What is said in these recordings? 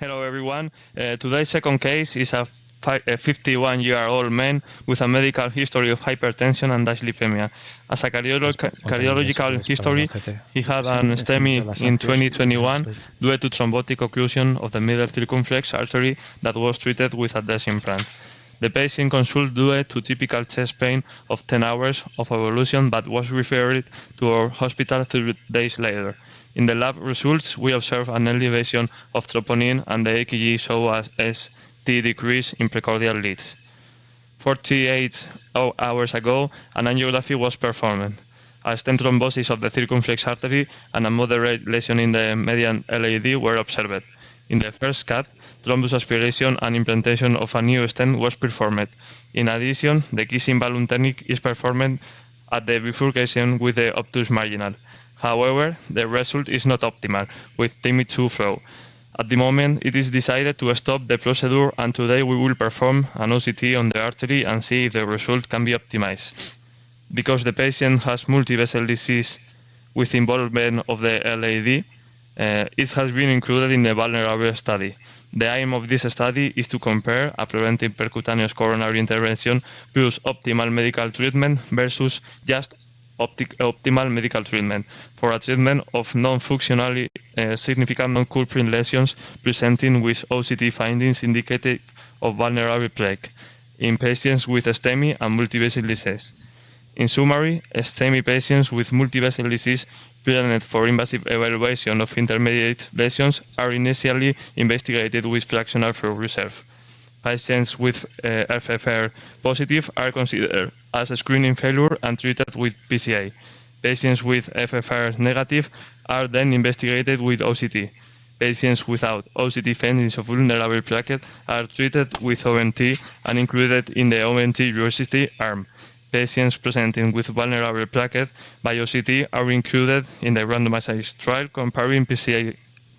Hello, everyone. Today's second case is a 51-year-old man with a medical history of hypertension and dyslipidemia. As a cardiological history, he had an STEMI in 2021 due to thrombotic occlusion of the middle circumflex artery that was treated with a Lesion implant. The patient consulted due to typical chest pain of 10 hours of evolution but was referred to our hospital 3 days later. In the lab results, we observed an elevation of troponin and the EKG showed a ST decrease in precordial leads. 48 hours ago, an angiography was performed. A stent thrombosis of the circumflex artery and a moderate lesion in the median LAD were observed. In the first cut, thrombus aspiration and implantation of a new stent was performed. In addition, the kissing balloon technique is performed at the bifurcation with the obtuse marginal. However, the result is not optimal with TIMI2 flow. At the moment, it is decided to stop the procedure, and today we will perform an OCT on the artery and see if the result can be optimized. Because the patient has multivessel disease with involvement of the LAD, it has been included in the vulnerable study. The aim of this study is to compare a preventive percutaneous coronary intervention plus optimal medical treatment versus just optimal medical treatment for a treatment of non-functionally significant non-culprit lesions presenting with OCT findings indicative of vulnerable plaque in patients with STEMI and multivessel disease. In summary, STEMI patients with multivessel disease presented for invasive evaluation of intermediate lesions are initially investigated with fractional flow reserve. Patients with FFR positive are considered as a screening failure and treated with PCI. Patients with FFR negative are then investigated with OCT. Patients without OCT findings of vulnerable plaque are treated with ONT and included in the ONT UST arm. Patients presenting with vulnerable plaque by OCT are included in the randomized trial comparing PCI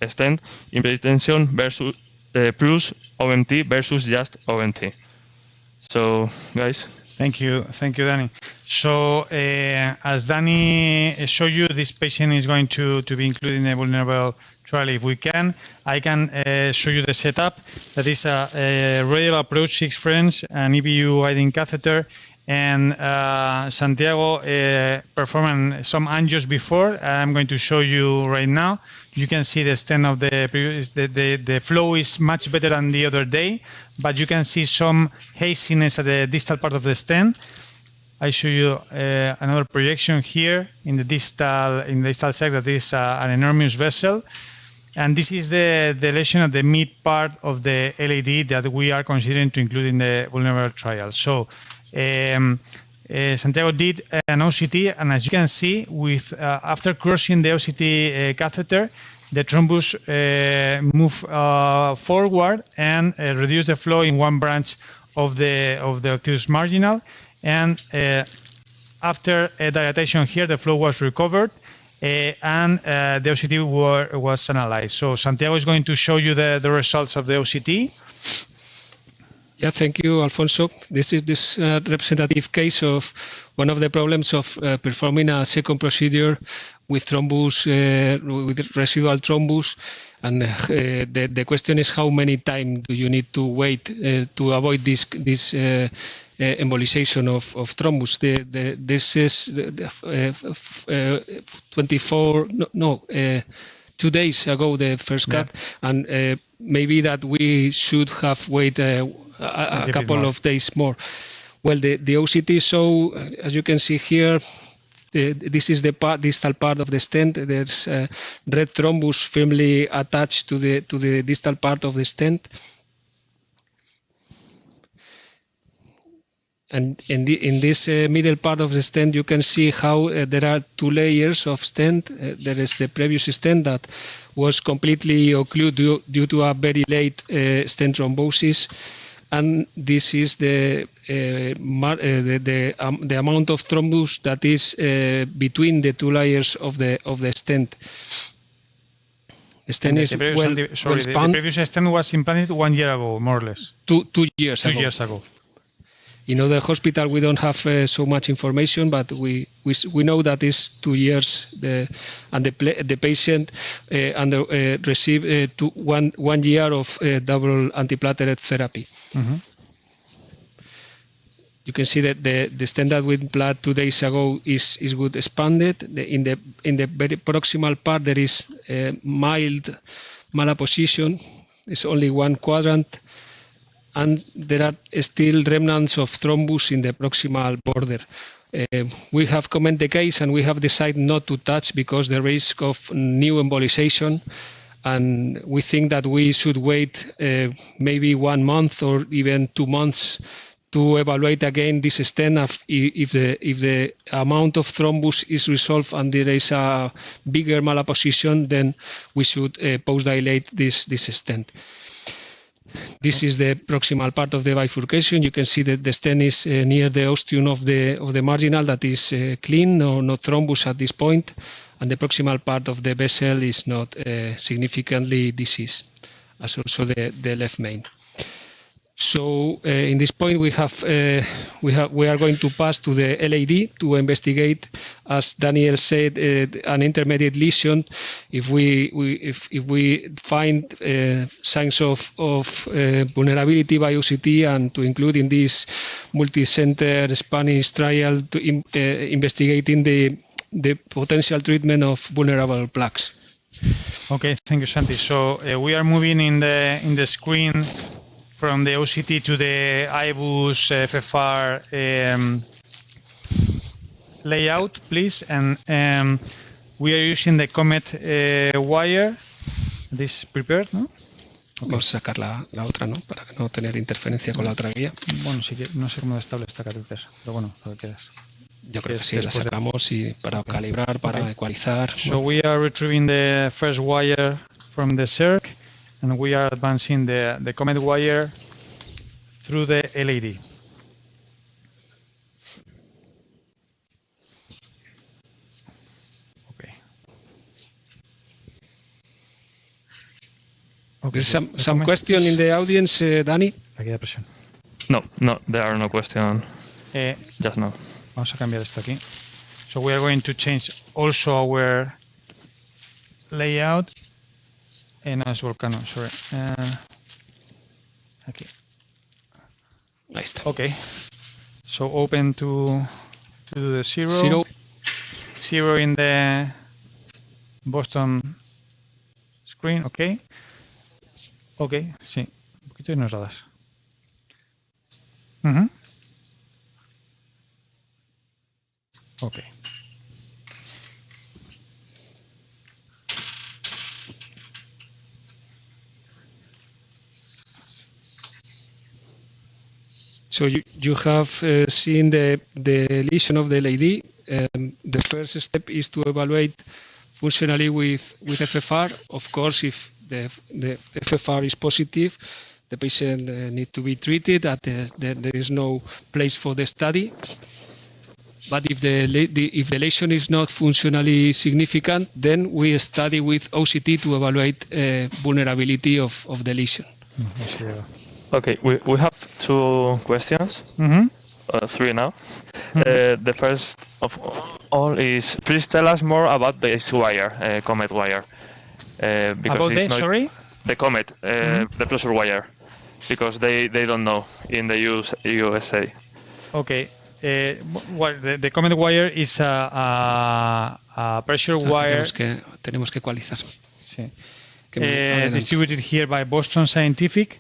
stent intervention versus plus ONT versus just ONT. So, guys. Thank you, Danny. So, as Danny showed you, this patient is going to be included in a vulnerable trial if we can. I can show you the setup. That is a radial approach 6 French, an EBU widening catheter, and Santiago performed some angios before. I'm going to show you right now. You can see the stent of the flow is much better than the other day, but you can see some haziness at the distal part of the stent. I show you another projection here in the distal side. That is an enormous vessel. And this is the lesion at the mid part of the LAD that we are considering to include in the vulnerable trial. So Santiago did an OCT, and as you can see, with after crossing the OCT catheter, the thrombus moved forward and reduced the flow in one branch of the obtuse marginal. And after dilatation here, the flow was recovered. And the OCT was analyzed. So Santiago is going to show you the results of the OCT. Yeah, thank you, Alfonso. This is this representative case of one of the problems of performing a second procedure with thrombus, with residual thrombus. And the question is, how many times do you need to wait to avoid this embolization of thrombus? This is 2 days ago, the first cut, and maybe that we should have waited a couple of days more. Well, the OCT show, as you can see here, this is the distal part of the stent. There's red thrombus firmly attached to the distal part of the stent. And in this middle part of the stent, you can see how there are 2 layers of stent. There is the previous stent that was completely occluded due to a very late stent thrombosis, and this is the amount of thrombus that is between the 2 layers of the stent. The previous stent was implanted 1 year ago, more or less. 2 years ago. 2 years ago. In other hospital, we don't have so much information, but we know that it's 2 years, and the patient receive 1 year of double antiplatelet therapy. You can see that the standard with blood 2 days ago is good expanded. In the very proximal part, there is mild malapposition. It's only 1 quadrant. And there are still remnants of thrombus in the proximal border. We have commented the case and we have decided not to touch because the risk of new embolization, and we think that we should wait maybe 1 month or even 2 months to evaluate again this stent if the amount of thrombus is resolved and there is a bigger malapposition, then we should post-dilate this stent. This is the proximal part of the bifurcation. You can see that the stent is near the ostium of the marginal that is clean, or no thrombus at this point, and the proximal part of the vessel is not significantly diseased, as also the left main. So in this point, we are going to pass to the LAD to investigate, as Daniel said, an intermediate lesion. If we find signs of vulnerability by OCT, and to include in this multi-center Spanish trial to investigating the potential treatment of vulnerable plaques. Okay, thank you, Santi. So we are moving in the screen from the OCT to the IBUS FFR layout, please. And we are using the Comet wire. This is prepared, ¿no? Okay. Vamos a sacar la otra, ¿no? Para no tener interferencia con la otra guía. Bueno, sí que no sé cómo de estable está catéter, pero bueno, lo que quieras. Yo creo que sí, la sacamos y para calibrar, para ecualizar. So we are retrieving the first wire from the circ, and we are advancing the Comet wire through the LAD. Okay. There's some question in the audience, Dani? Aquí da presión. No, there are no questions. Just now. Vamos a cambiar esto aquí. So we are going to change also our layout. No es Volcano, sorry. Aquí. Ahí está. Okay. So open to do the zero. Zero in the Boston screen, okay. Okay, sí. Un poquito y nos la das. Okay. So you have seen the lesion of the LAD. The first step is to evaluate functionally with FFR. Of course, if the FFR is positive, the patient needs to be treated. There is no place for the study. But if the lesion is not functionally significant, then we study with OCT to evaluate vulnerability of the lesion. Okay, we have 2 questions, 3 now. The first of all is, please tell us more about this wire, Comet wire. About this, sorry? The Comet, the pressure wire, because they don't know in the USA. Okay. Well, the Comet wire is a pressure wire. Tenemos que ecualizar. Sí. Distributed here by Boston Scientific.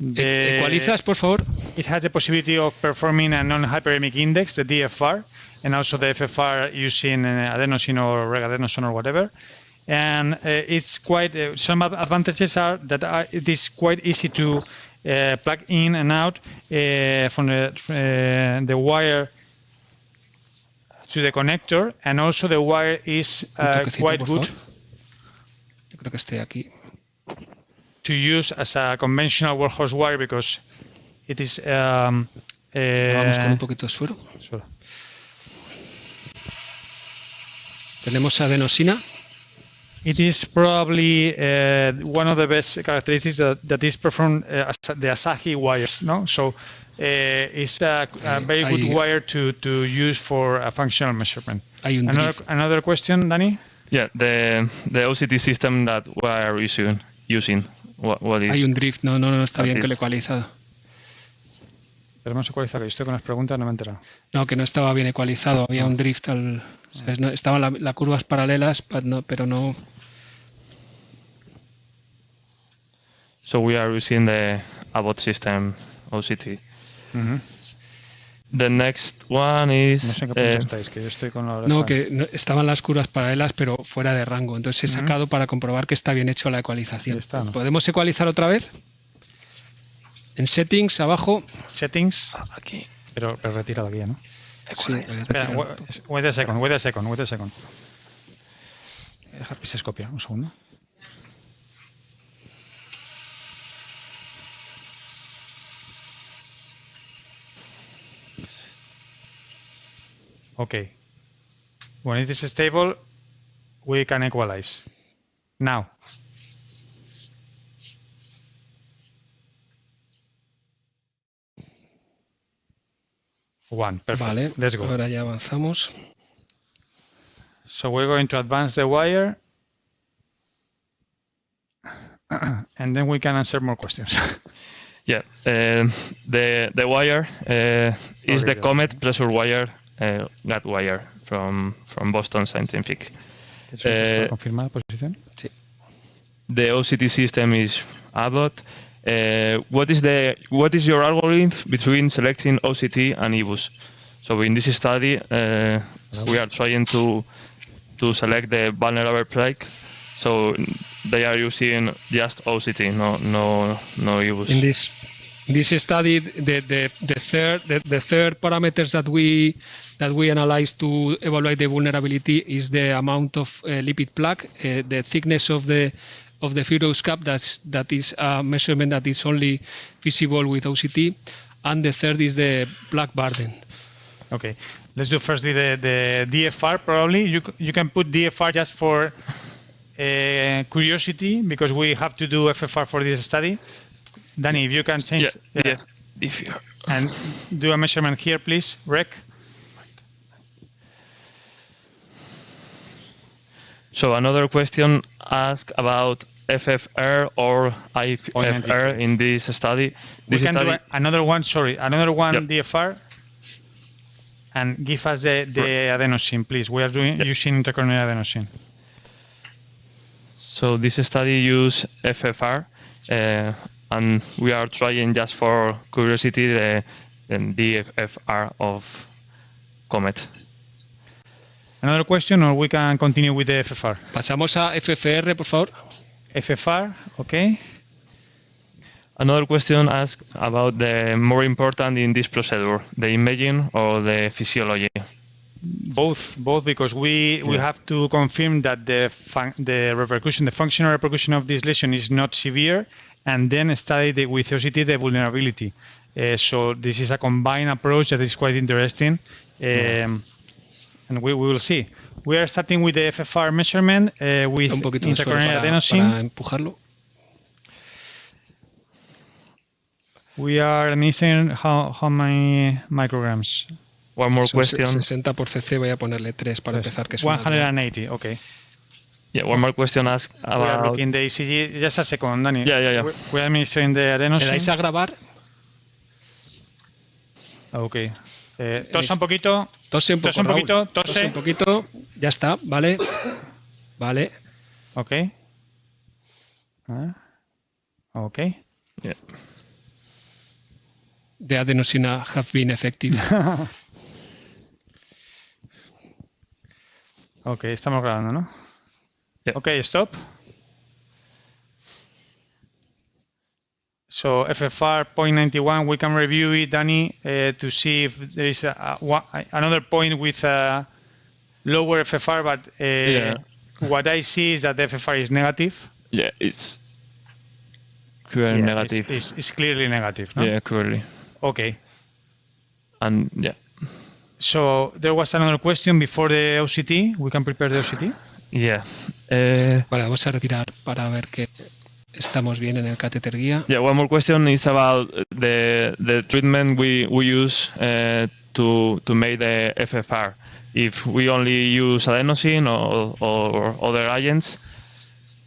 ¿Ecualizas, por favor? It has the possibility of performing a non-hyperemic index, the DFR, and also the FFR using adenosine or regadenosine or whatever. And it's quite some advantages are that it is quite easy to plug in and out from the wire to the connector, and also the wire is quite good. Yo creo que esté aquí. To use as a conventional workhorse wire because it is. Vamos con un poquito de suero. Tenemos adenosina. it is probably one of the best characteristics that is performed as the Asahi wires. No, so it's a very good wire to use for a functional measurement. Another question, Danny? Yeah, the OCT system that we are using. What is? Hay un drift, no está bien que lo he ecualizado. Pero hemos ecualizado, que estoy con las preguntas, no me he enterado. No, que no estaba bien ecualizado, había un drift estaban las curvas paralelas, pero no. So we are using the Abbott system OCT. The next one is... No sé en qué punto estáis, que yo estoy con la oreja. No, que estaban las curvas paralelas, pero fuera de rango. Entonces he sacado para comprobar que está bien hecho la ecualización. Está, ¿no? ¿Podemos ecualizar otra vez? En Settings, abajo. Settings. Aquí. Pero retirado aquí, ¿no? Sí, espera, wait a second. Deja pisescopia, un segundo. Okay. When it is stable, we can equalize. Now. One. Perfect. Vale, let's go. Ahora ya avanzamos. So we're going to advance the wire. And then we can answer more questions. Yeah, the wire is the Comet pressure wire, GAT wire from Boston Scientific. ¿Confirma la posición? Sí. The OCT system is Abbott. What is your algorithm between selecting OCT and EBUS? So in this study, we are trying to select the vulnerable plaque. So they are using just OCT, no EBUS. In this study, the third parameters that we analyze to evaluate the vulnerability is the amount of lipid plaque, the thickness of the Firo's cap, that is a measurement that is only visible with OCT, and the third is the plaque burden. Okay, let's do firstly the DFR. Probably you can put DFR just for curiosity, because we have to do FFR for this study. Danny, if you can change DFR. And do a measurement here, please, Rec. So another question asked about FFR or IFR in this study. We can do another one, Yep. DFR, and give us the adenosine, please. We are using intracoronary adenosine. So this study use FFR, and we are trying just for curiosity the DFR of Comet. Another question, or we can continue with the FFR? Pasamos a FFR, por favor. FFR, okay. Another question asked about the more important in this procedure, the imaging or the physiology. Both, because we have to confirm that the functional repercussion of this lesion is not severe, and then study with OCT the vulnerability. So this is a combined approach that is quite interesting, and we will see. We are starting with the FFR measurement with intracoronary adenosine. Para empujarlo. We are missing how many micrograms? One more question. 60 por cc, voy a ponerle 3 para empezar. Que es 180, okay. Yeah, one more question asked about... We are looking the ECG. Just a second, Danny. Yeah. We are measuring the adenosine. ¿Le dais a grabar? Okay. Tosa un poquito. Tose un poquito. Ya está, vale. Vale. Okay. Okay. Yeah. The adenosine have been effective. Okay, estamos grabando, ¿no? Yeah. Okay, stop. So FFR 0.91, we can review it, Danny, to see if there is another point with lower FFR, but what I see is that the FFR is negative. Yeah, it's clearly negative. It's clearly negative, no? Yeah, clearly. Okay. And yeah. So there was another question before the OCT. We can prepare the OCT. Yeah. Vale, vamos a retirar para ver que estamos bien en el catéter guía. Yeah, one more question is about the treatment we use to make the FFR. If we only use adenosine or other agents.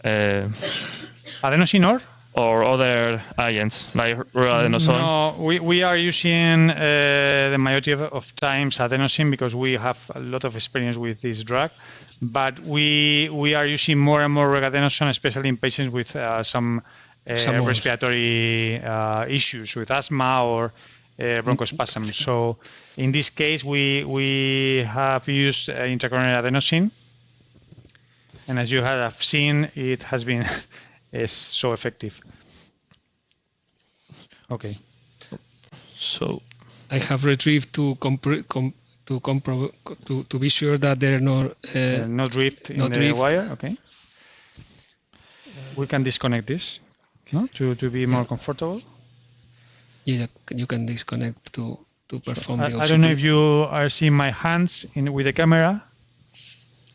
Adenosine Or other agents like adenosine. No, we are using the majority of times adenosine because we have a lot of experience with this drug, but we are using more and more regadenoson, especially in patients with some respiratory issues, with asthma or bronchospasm. So in this case, we have used intracoronary adenosine, and as you have seen, it has been is so effective. Okay. So I have retrieved to be sure that there are no drift in the wire. Okay. We can disconnect this, no, to be more comfortable. Yeah, you can disconnect to perform the OCT. I don't know if you are seeing my hands with the camera.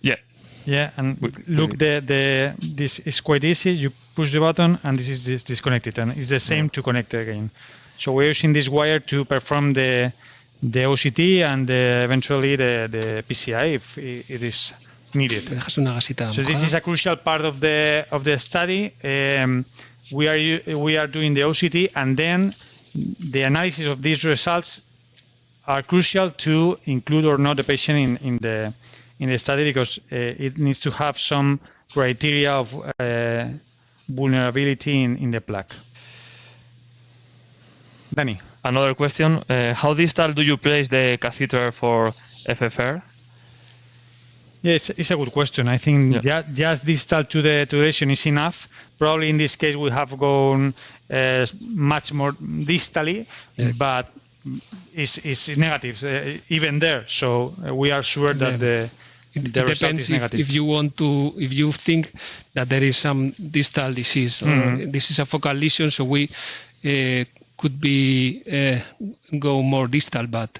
Yeah. Yeah, and look, this is quite easy. You push the button, and this is disconnected, and it's the same to connect again. So we're using this wire to perform the OCT and eventually the PCI if it is needed. So this is a crucial part of the study. We are doing the OCT, and then the analysis of these results are crucial to include or not the patient in the study because it needs to have some criteria of vulnerability in the plaque. Danny. Another question. How distal do you place the catheter for FFR? Yes, it's a good question. I think just distal to the lesion is enough. Probably in this case we have gone much more distally, but it's negative even there. So we are sure that the result is negative. If you think that there is some distal disease, or this is a focal lesion, so we could be go more distal, but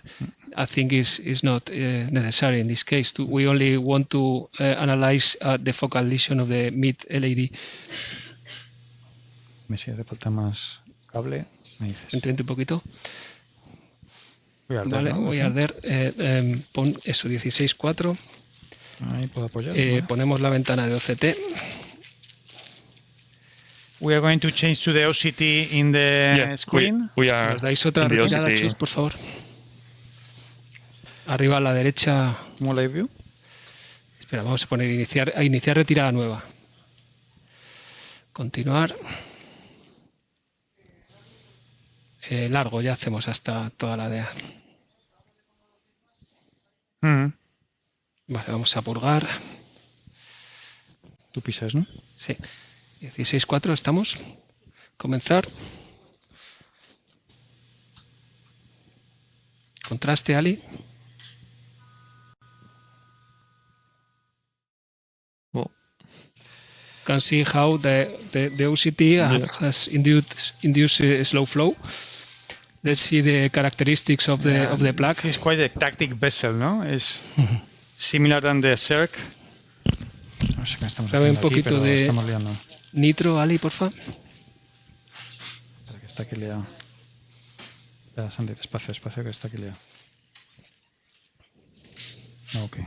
I think is not necessary in this case. We only want to analyze the focal lesion of the mid-LAD. Me si hace falta más cable, me dices. Entiende un poquito. Vale, voy a arder. Pon eso, 16.4. Ahí puedo apoyar. Ponemos la ventana de OCT. We are going to change to the OCT in the screen. ¿Nos dais otra retirada, Chus, por favor? Arriba a la derecha. ¿Cómo live view? Espera, vamos a poner iniciar retirada nueva. Continuar. Largo, ya hacemos hasta toda la DEA. Vale, vamos a purgar. Tú pisas, ¿no? Sí. 16.4, estamos. Comenzar. Contraste, Ali. Can see how the OCT has induced a slow flow. Let's see the characteristics of the plaque. This is quite a tactic vessel, no? It's similar than the CERC. No sé qué estamos haciendo un poquito aquí, pero de estamos liando. Nitro, Ali, porfa. Espera, que está aquí liado. Espera, Santi, despacio, que está aquí liado. Ok.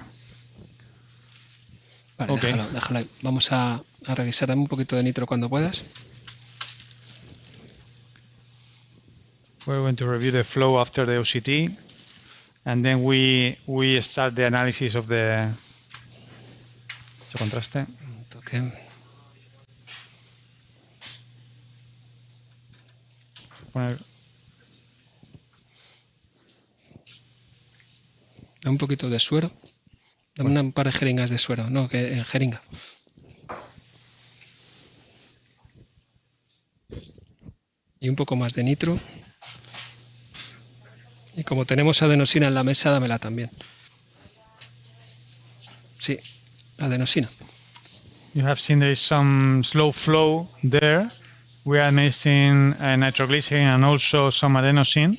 Vale, okay. Déjalo ahí. Vamos a revisar. Dame un poquito de nitro cuando puedas. We're going to review the flow after the OCT, and then we start the analysis of the contraste. Okay. Dame un poquito de suero. Dame un par de jeringas de suero, no, que jeringa. Y un poco más de nitro. Y como tenemos adenosina en la mesa, dámela también. Sí, adenosina. You have seen there is some slow flow there. We are missing nitroglycerin and also some adenosine.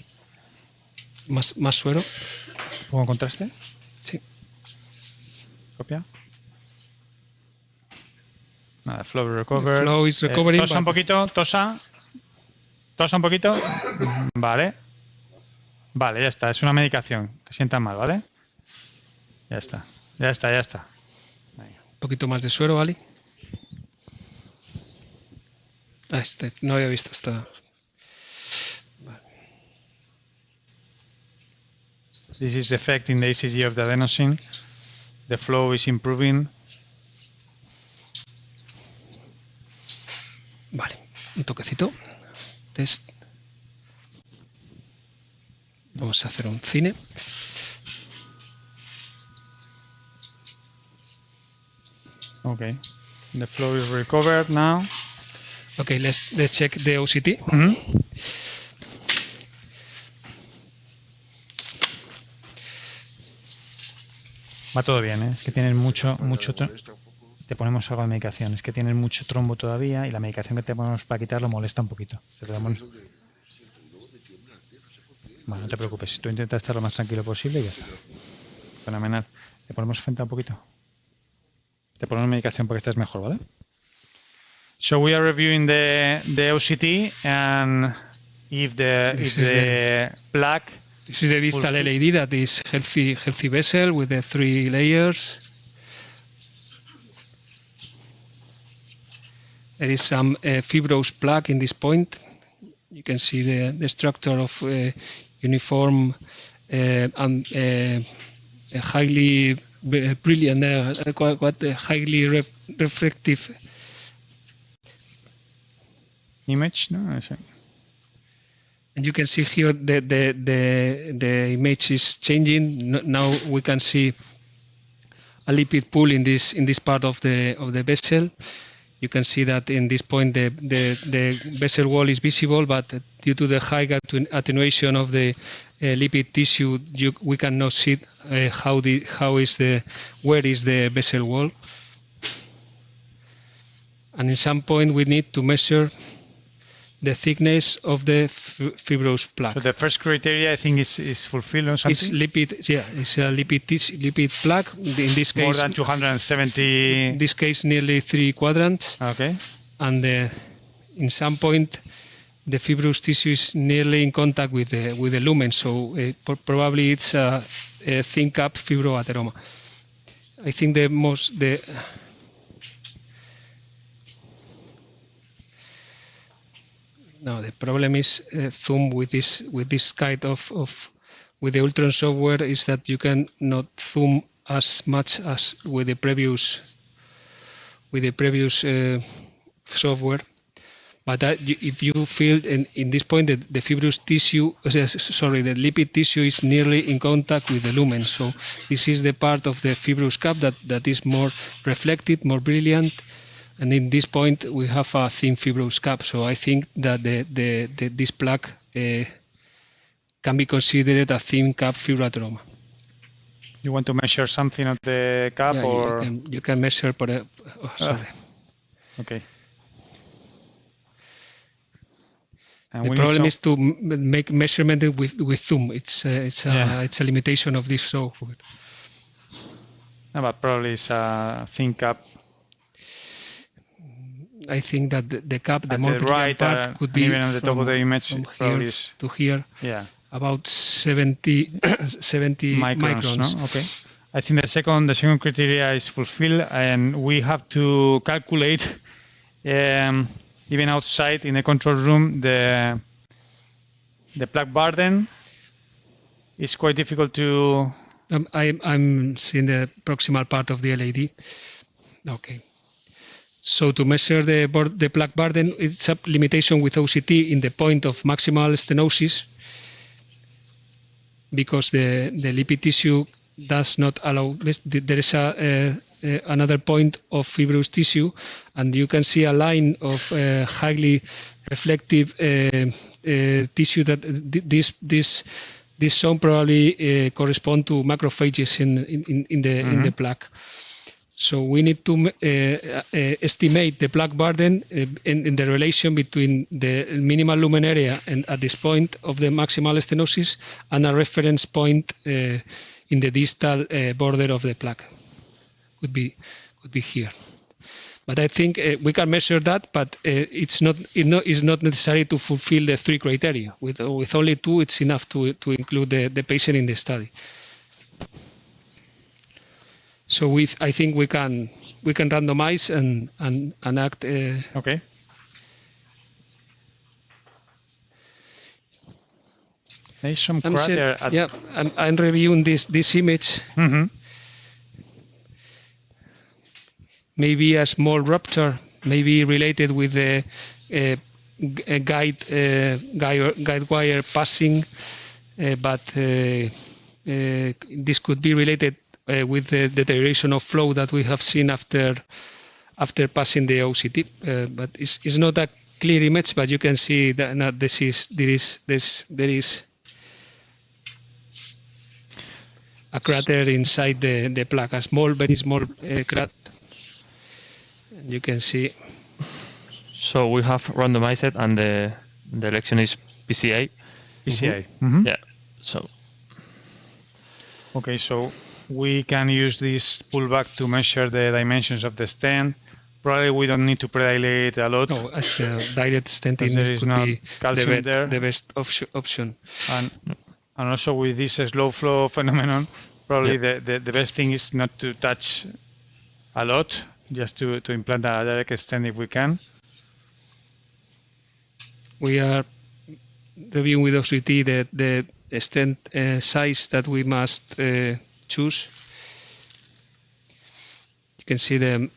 Más suero. ¿Pongo contraste? Sí. Copia. Flow recovered. The flow is recovering. Tosa un poquito, tosa. Tosa un poquito. Vale. Vale, ya está. Es una medicación. Que sienta mal, ¿vale? Ya está. Ya está, ya está. Un poquito más de suero, Ali. No había visto esta. This is the effect in the ECG of the adenosine. The flow is improving. Vale, un toquecito. Test. Vamos a hacer un cine. Okay. The flow is recovered now. Okay, let's check the OCT. Va todo bien, ¿eh? Es que tienen mucho te ponemos algo de medicación. Es que tienen mucho trombo todavía y la medicación que te ponemos para quitarlo molesta un poquito. Bueno, no te preocupes. Tú intenta estar lo más tranquilo posible y ya está. Fenomenal. Te ponemos frente un poquito. Te ponemos medicación para que estés mejor, ¿vale? So we are reviewing the OCT and if the plaque. This is the distal LAD that is healthy vessel with the 3 layers. There is some fibrous plaque in this point. You can see the structure of uniform and highly brilliant, quite highly refractive Image, no? And you can see here the image is changing. Now we can see a lipid pool in this part of the vessel. You can see that in this point the vessel wall is visible, but due to the high attenuation of the lipid tissue, we cannot see where is the vessel wall. And in some point we need to measure the thickness of the fibrous plaque. So the first criteria I think is fulfilled or something? It's lipid, yeah, it's a lipid plaque. In this case, more than 270. In this case, nearly 3 quadrants. Okay. And in some point, the fibrous tissue is nearly in contact with the lumen, so probably it's a thin cap fibroateroma. I think No, the problem is zoom with this kind with the Ultron software is that you can not zoom as much as with the previous software. But if you feel in this point that the fibrous tissue, the lipid tissue is nearly in contact with the lumen, so this is the part of the fibrous cap that is more reflective, more brilliant. And in this point, we have a thin fibrous cap. So I think that this plaque can be considered a thin cap fibroateroma. You want to measure something of the cap, yeah, or you can measure. Sorry. Okay. And the problem is to make measurement with zoom. It's a limitation of this software. No, but probably it's a thin cap. I think that the cap, the more right part, could be even on the top of the image, from probably here to here. Yeah. About 70 microns. No? Okay. I think the second criteria is fulfilled, and we have to calculate even outside in the control room the plaque burden. It's quite difficult to. I'm seeing the proximal part of the LAD. Okay. So to measure the plaque burden, it's a limitation with OCT in the point of maximal stenosis, because the lipid tissue does not allow. There is another point of fibrous tissue, and you can see a line of highly reflective tissue that this zone probably correspond to macrophages in the plaque. So we need to estimate the plaque burden in the relation between the minimal lumen area and at this point of the maximal stenosis and a reference point in the distal border of the plaque. Could be here. But I think we can measure that, but it's not necessary to fulfill the 3 criteria. With only 2, it's enough to include the patient in the study. So I think we can randomize and act. Okay. There's some crater. Yeah, I'm reviewing this image. Mm-hmm. Maybe a small rupture, maybe related with the guide wire passing, but this could be related with the deterioration of flow that we have seen after passing the OCT. But it's not a clear image, but you can see that there is a crater inside the plaque, a small, very small crater. You can see. So we have randomized it, and the election is PCI. PCI. Mm-hmm. Yeah. So. Okay, so we can use this pullback to measure the dimensions of the stent. Probably we don't need to predilate a lot. No, as direct stenting could be calcium there. The best option. And also with this slow flow phenomenon, probably the best thing is not to touch a lot, just to implant a direct stent if we can. We are reviewing with OCT the stent size that we must choose. You can see the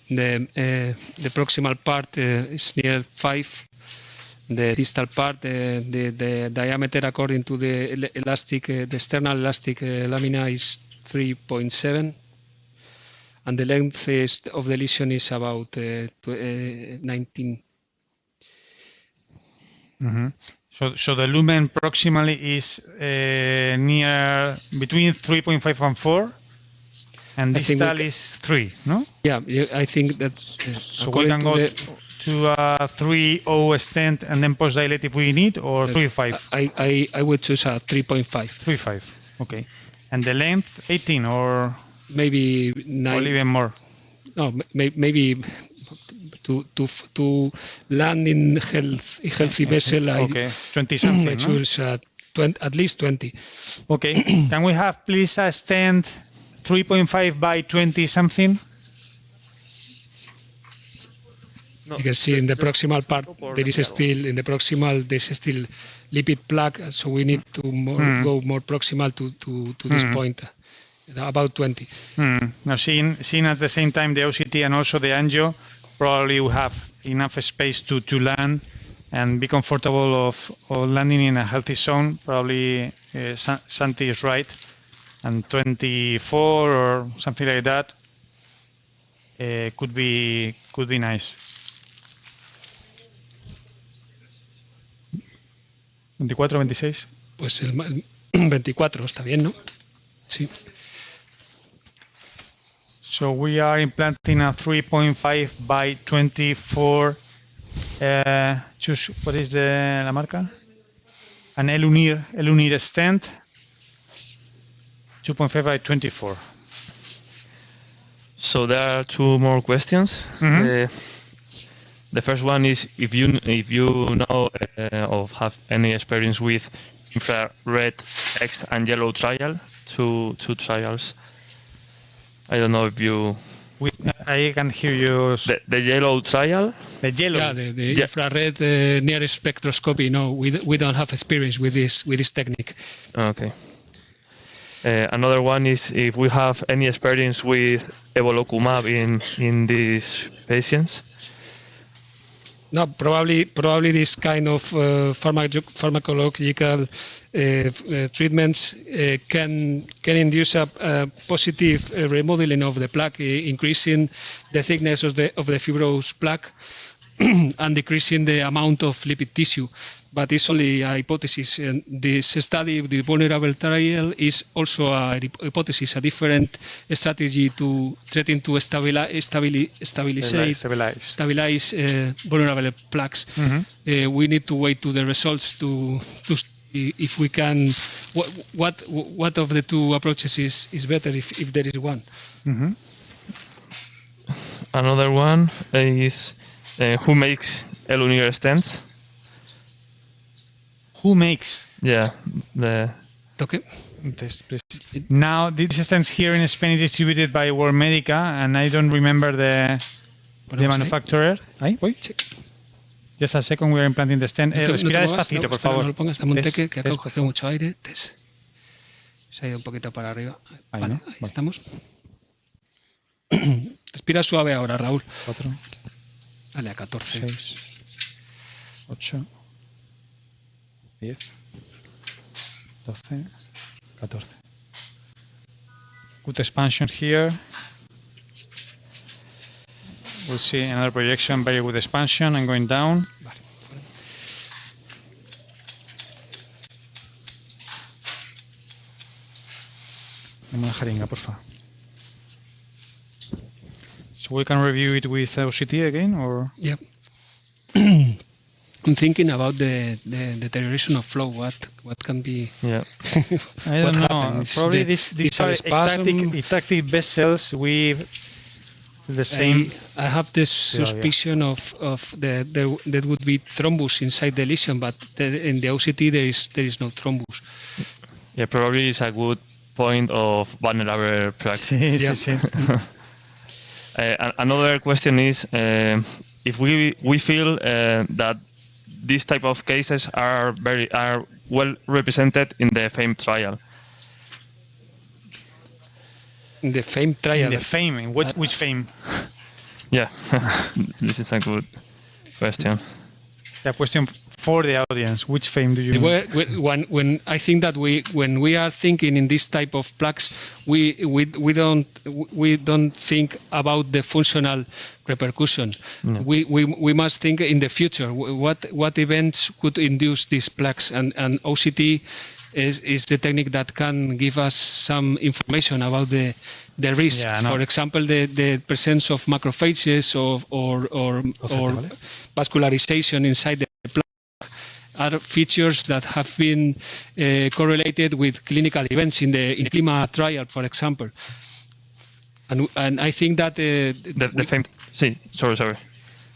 proximal part is near 5. The distal part, the diameter according to the elastic, the external elastic lamina is 3.7, and the length of the lesion is about 19. Mm-hmm. So the lumen proximally is near between 3.5 and 4, and distal is 3, no? Yeah, I think that. So we can go to a 3.0 stent and then post-dilate if we need, or 3.5? I would choose a 3.5. 3.5, okay. And the length, 18 or? Maybe 9. Or even more? No, maybe to land in healthy vessel. Okay, 20 something. I choose at least 20. Okay, can we have please a stent 3.5 by 20 something? No, you can see in the proximal part there's still lipid plaque, so we need to go more proximal to this point, about 20. Now, seeing at the same time the OCT and also the angio, probably we have enough space to land and be comfortable of landing in a healthy zone. Probably Santi is right, and 24 or something like that could be nice. 24, 26. Pues el 24 está bien, ¿no? Sí. So we are implanting a 3.5 by 24. Choose what is la marca? An L-unir stent. 2.5 by 24. So there are 2 more questions. Mm-hmm. The first one is if you know or have any experience with infrared X and yellow trial, two trials. I don't know if you. I can hear you. The yellow trial. The yellow. Yeah, the infrared near spectroscopy. No, we don't have experience with this technique. Okay. Another one is if we have any experience with evolocumab in these patients. No, probably this kind of pharmacological treatments can induce a positive remodeling of the plaque, increasing the thickness of the fibrous plaque and decreasing the amount of lipid tissue. But it's only a hypothesis. And this study, the vulnerable trial, is also a hypothesis, a different strategy to trying to stabilize vulnerable plaques. Mm-hmm. We need to wait to the results to if we can. What of the 2 approaches is better if there is one? Mm-hmm. Another one is who makes linear stents? Who makes? Yeah, the Okay. Now, this stents here in Spain is distributed by World Medica, and I don't remember the manufacturer. ¿Ahí? ¿Voy? Sí. Just a second, we are implanting the stent. Respira despacito, por favor. No lo pongas, dame un teque, que acá coge mucho aire. Se ha ido un poquito para arriba. Vale, ahí estamos. Respira suave ahora, Raúl. 4. Dale a 14. 6. 8. 10. 12. 14. Good expansion here. We'll see another projection, very good expansion and going down. Vale. Dame una jeringa, por favor. So we can review it with OCT again, or? Yeah. I'm thinking about the deterioration of flow. What can be? Yeah. I don't know. happens? Probably these are ectatic vessels with the same. I have this suspicion of there would be thrombus inside the lesion, but in the OCT there is no thrombus. Yeah, probably it's a good point of vulnerable plaque. Sí, sí, sí. Another question is if we feel that these type of cases are well represented in the FAME trial. In the FAME trial. In the FAME, in which FAME? Yeah, this is a good question. It's a question for the audience. Which FAME do you mean? When I think that when we are thinking in this type of plaques, we don't think about the functional repercussion. No. We must think in the future what events could induce these plaques, and OCT is the technique that can give us some information about the risk. Yeah, no. For example, the presence of macrophages or vascularization inside the plaque are features that have been correlated with clinical events in the CLIMA trial, for example. And I think that The FAME. Sí, sorry.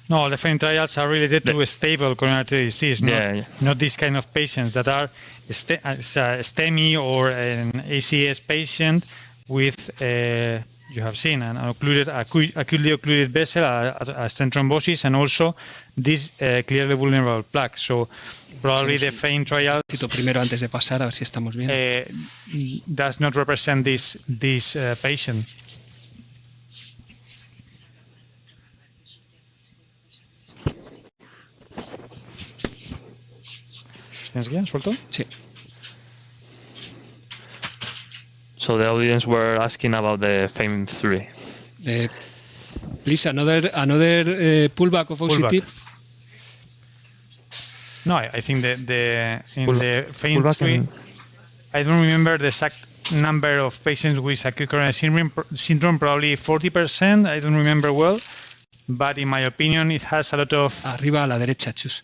No, the FAME trials are related to a stable coronary artery disease, not these kind of patients that are a STEMI or an ACS patient with, you have seen, an acutely occluded vessel, a stent thrombosis, and also this clearly vulnerable plaque. So probably the FAME trials primero antes de pasar a ver si estamos bien. does not represent this patient. ¿Tienes guía? ¿Suelto? Sí. So the audience were asking about the FAME 3. Please, another pullback of OCT. Pullback. No, I think in the FAME 3, I don't remember the exact number of patients with acute coronary syndrome, probably 40%, I don't remember well, but in my opinion it has a lot of Arriba a la derecha, Chus.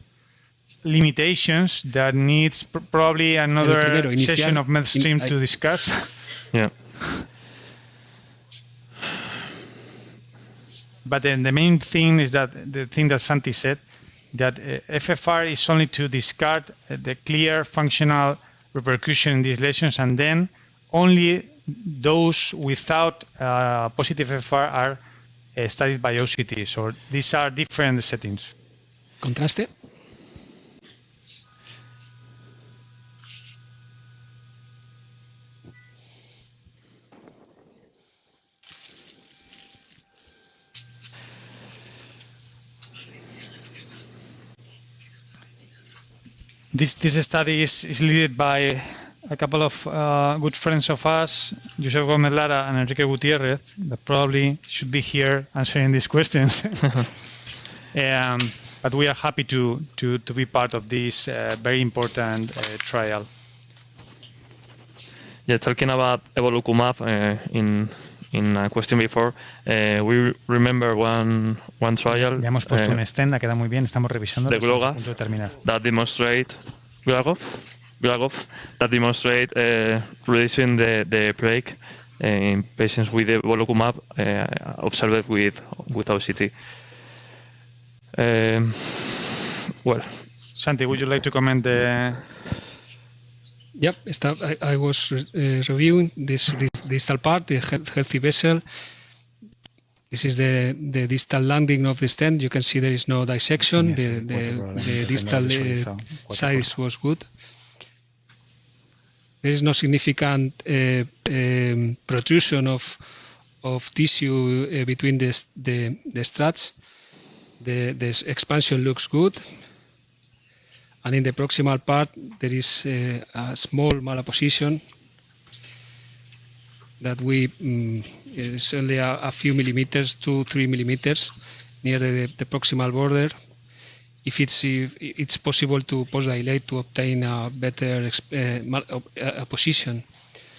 limitations that needs probably another session of MedStream to discuss. Yeah. But then the main thing is that the thing that Santi said, that FFR is only to discard the clear functional repercussion in these lesions, and then only those without positive FFR are studied by OCT. So these are different settings. Contraste. This study is led by a couple of good friends of us, Josep Gomez Lara and Enrique Gutierrez, that probably should be here answering these questions. But we are happy to be part of this very important trial. Yeah, talking about evolucumab in a question before, we remember one trial. Ya hemos puesto un stent, queda muy bien, estamos revisando. De Gloga, that demonstrate that demonstrate reducing the break in patients with evolocumab observed with OCT. Well, Santi, would you like to comment the? Yep, I was reviewing this distal part, the healthy vessel. This is the distal landing of the stent. You can see there is no dissection. The distal size was good. There is no significant protrusion of tissue between the struts. The expansion looks good. And in the proximal part, there is a small malapposition that is only a few millimeters, 2-3 millimeters, near the proximal border. If it's possible to post-dilate to obtain a better position.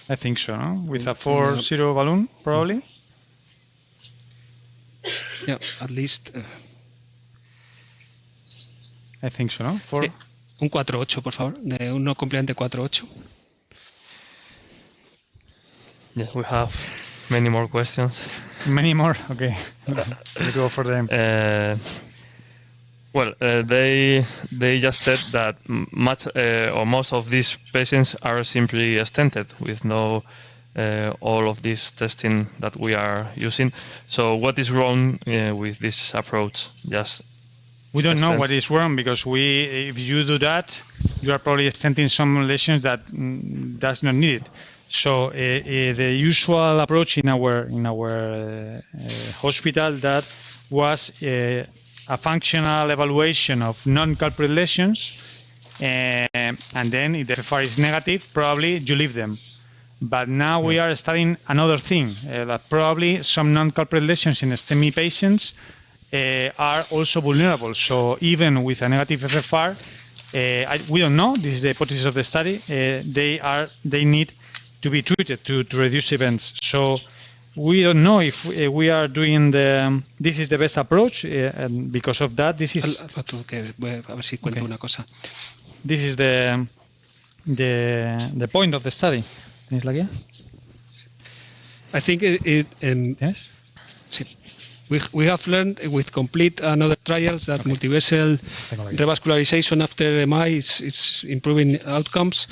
I think so, no? With a 4-0 balloon, probably? Yeah, at least. I think so, no? Sí. Un 4.8, por favor. Un no completamente 4.8. Yeah, we have many more questions. Many more? Okay. Let's go for them. They just said that much or most of these patients are simply stented with no all of this testing that we are using. So what is wrong with this approach? We don't know what is wrong, because if you do that, you are probably stenting some lesions that does not need it. So the usual approach in our hospital, that was a functional evaluation of non-culprit lesions, and then if the FFR is negative, probably you leave them. But now we are studying another thing, that probably some non-culprit lesions in STEMI patients are also vulnerable. So even with a negative FFR, we don't know. This is the hypothesis of the study. They need to be treated to reduce events. So we don't know if we are doing this is the best approach, and because of that, this is. This is the point of the study. I think yes. We have learned with complete and other trials that multivessel revascularization after MI is improving outcomes,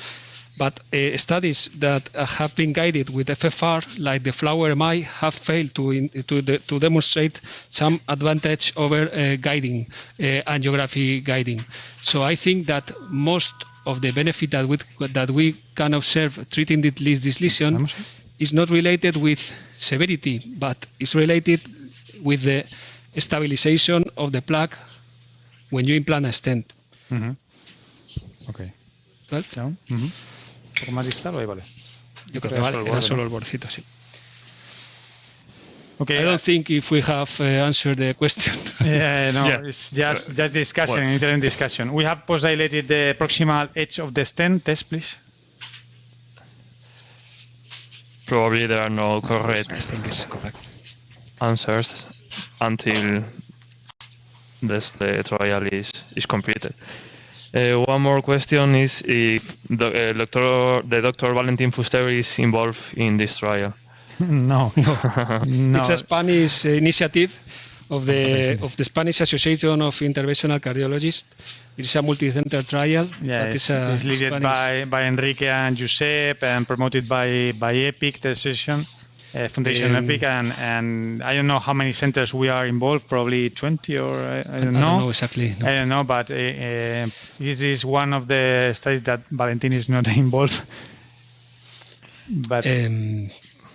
but studies that have been guided with FFR, like the Flower MI, have failed to demonstrate some advantage over guiding, angiography guiding. So I think that most of the benefit that we can observe treating this lesion is not related with severity, but is related with the stabilization of the plaque when you implant a stent. Okay. ¿Vale? ¿Un poco más distal o ahí vale? Yo creo que vale, era solo el bordecito, sí. Okay. I don't think if we have answered the question. It's just discussion, interim discussion. We have post-dilated the proximal edge of the stent. Test, please. Probably there are no correct answers until the trial is completed. One more question is if the Dr. Valentin Fuster is involved in this trial. No. It's a Spanish initiative of the Spanish Association of Interventional Cardiologists. It is a multi-center trial. Yeah, it's led by Enrique and Josep and promoted by EPIC, the session, Foundation EPIC, and I don't know how many centers we are involved, probably 20 or I don't know. I don't know exactly. No. I don't know, but this is one of the studies that Valentin is not involved. But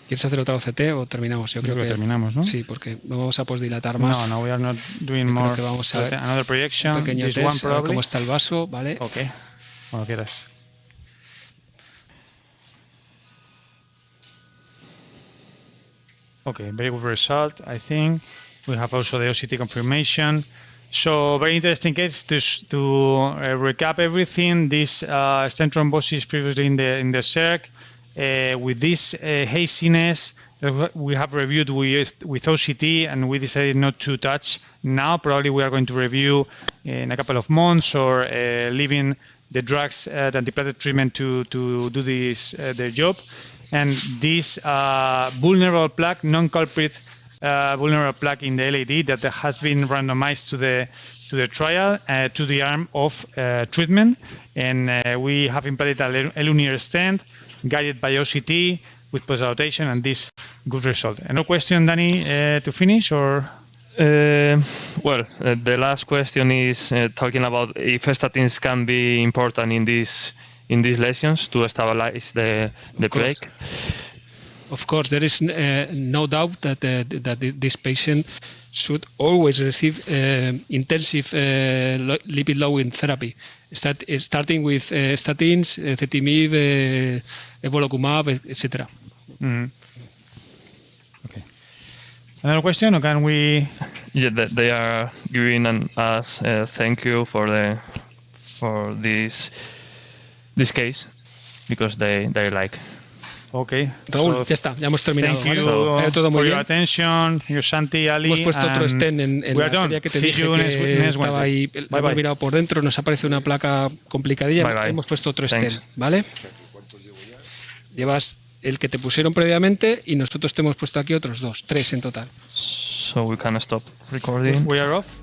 ¿Quieres hacer otra OCT o terminamos? Yo creo que terminamos, ¿no? Sí, porque no vamos a posdilatar más. No, we are not doing more. Que vamos a ver another projection. Un pequeño test, one probably. Cómo está el vaso, ¿vale? Ok, cuando quieras. Okay, very good result, I think. We have also the OCT confirmation. So very interesting case to recap everything. This stent thrombosis previously in the CERC. With this haziness, we have reviewed with OCT, and we decided not to touch now. Probably we are going to review in a couple of months, or leaving the drugs, the antiplatelet treatment to do their job. and this vulnerable plaque, non-culprit vulnerable plaque in the LAD that has been randomized to the trial, to the arm of treatment, and we have implanted a linear stent guided by OCT with post-dilatation, and this good result. Another question, Danny, to finish, or? The last question is talking about if statins can be important in these lesions to stabilize the plaque. Of course, there is no doubt that this patient should always receive intensive lipid-lowering therapy, starting with statins, ezetimibe, evolocumab, etc. Mm-hmm. Okay. Another question, or can we? Yeah, they are giving us thank you for this case because they like. Okay. Raúl, ya está, ya hemos terminado. Thank you todo muy for bien. your attention, your Santi, Ali. Hemos puesto otro stent en la feria que te dije que estaba ahí, lo hemos mirado por dentro, nos aparece una placa complicadilla, hemos puesto otro stent, ¿vale? Llevas el que te pusieron previamente y nosotros te hemos puesto aquí otros 2, 3 en total. So we can stop recording. We are off.